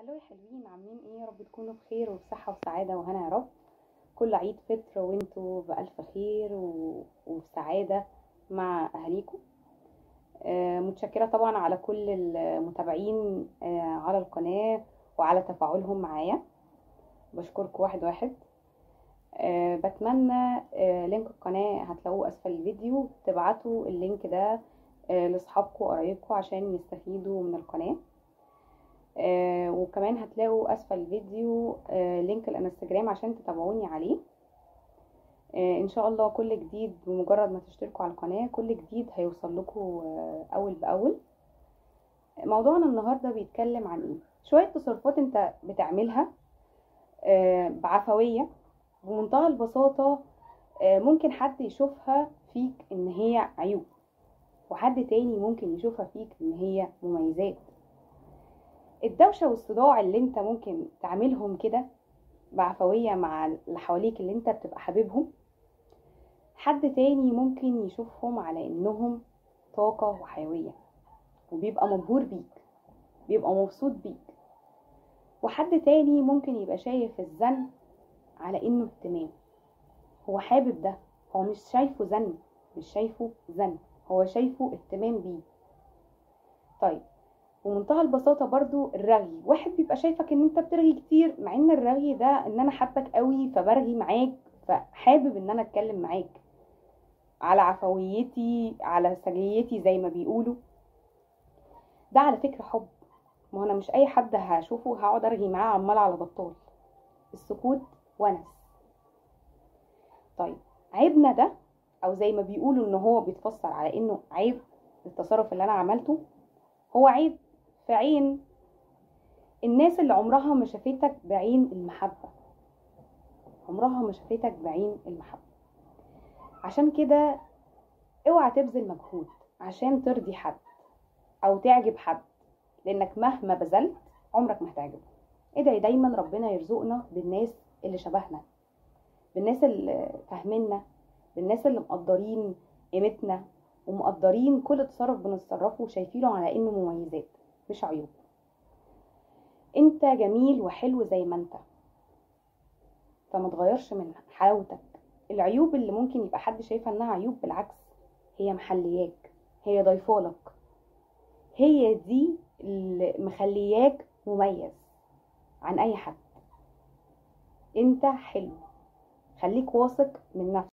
الو يا حلوين، عاملين ايه؟ يا رب تكونوا بخير وبصحة وسعادة وهنا يا رب. كل عيد فطر وانتوا بألف خير وسعادة مع اهاليكم. متشكرة طبعا على كل المتابعين على القناة وعلى تفاعلهم معايا. بشكركم واحد واحد. بتمنى لينك القناة هتلاقوه اسفل الفيديو، تبعتوا اللينك ده لاصحابكم وقرايبكم عشان يستفيدوا من القناة. وكمان هتلاقوا اسفل الفيديو لينك الانستجرام عشان تتابعوني عليه. ان شاء الله كل جديد بمجرد ما تشتركوا على القناة كل جديد هيوصل لكم اول باول. موضوعنا النهاردة بيتكلم عن ايه؟ شوية تصرفات انت بتعملها بعفوية بمنتهى البساطة. ممكن حد يشوفها فيك ان هي عيوب، وحد تاني ممكن يشوفها فيك ان هي مميزات. الدوشة والصداع اللي انت ممكن تعملهم كده بعفوية مع اللي حواليك اللي انت بتبقى حبيبهم، حد تاني ممكن يشوفهم على انهم طاقة وحيوية وبيبقى مبهور بيك، بيبقى مبسوط بيك. وحد تاني ممكن يبقى شايف الزن على انه اهتمام، هو حابب ده، هو مش شايفه زن، مش شايفه زن، هو شايفه اهتمام بيه. طيب بمنتهى البساطة برضو الرغي، واحد بيبقى شايفك ان انت بترغي كتير، مع ان الرغي ده ان انا حبك قوي فبرغي معاك، فحابب ان انا اتكلم معاك على عفويتي على سجيتي زي ما بيقولوا. ده على فكرة حب، ما انا مش اي حد هشوفه هقعد ارغي معاه عمال على بطال. السكوت ونس. طيب عيبنا ده، او زي ما بيقولوا ان هو بيتفسر على انه عيب التصرف اللي انا عملته، هو عيب في عين الناس اللي عمرها ما شافتك بعين المحبة، عمرها ما شافتك بعين المحبة. عشان كده اوعى تبذل مجهود عشان ترضي حد او تعجب حد، لانك مهما بذلت عمرك ما هتعجبه. ادعي دايما ربنا يرزقنا بالناس اللي شبهنا، بالناس اللي فاهميننا، بالناس اللي مقدرين قيمتنا ومقدرين كل تصرف بنتصرفه وشايفينه على انه مميزات مش عيوب. انت جميل وحلو زي ما انت، فما تغيرش من حلاوتك. العيوب اللي ممكن يبقى حد شايفها انها عيوب، بالعكس هي محلياك، هي ضيفالك، هي دي اللي مخلياك مميز عن اي حد. انت حلو، خليك واثق من نفسك.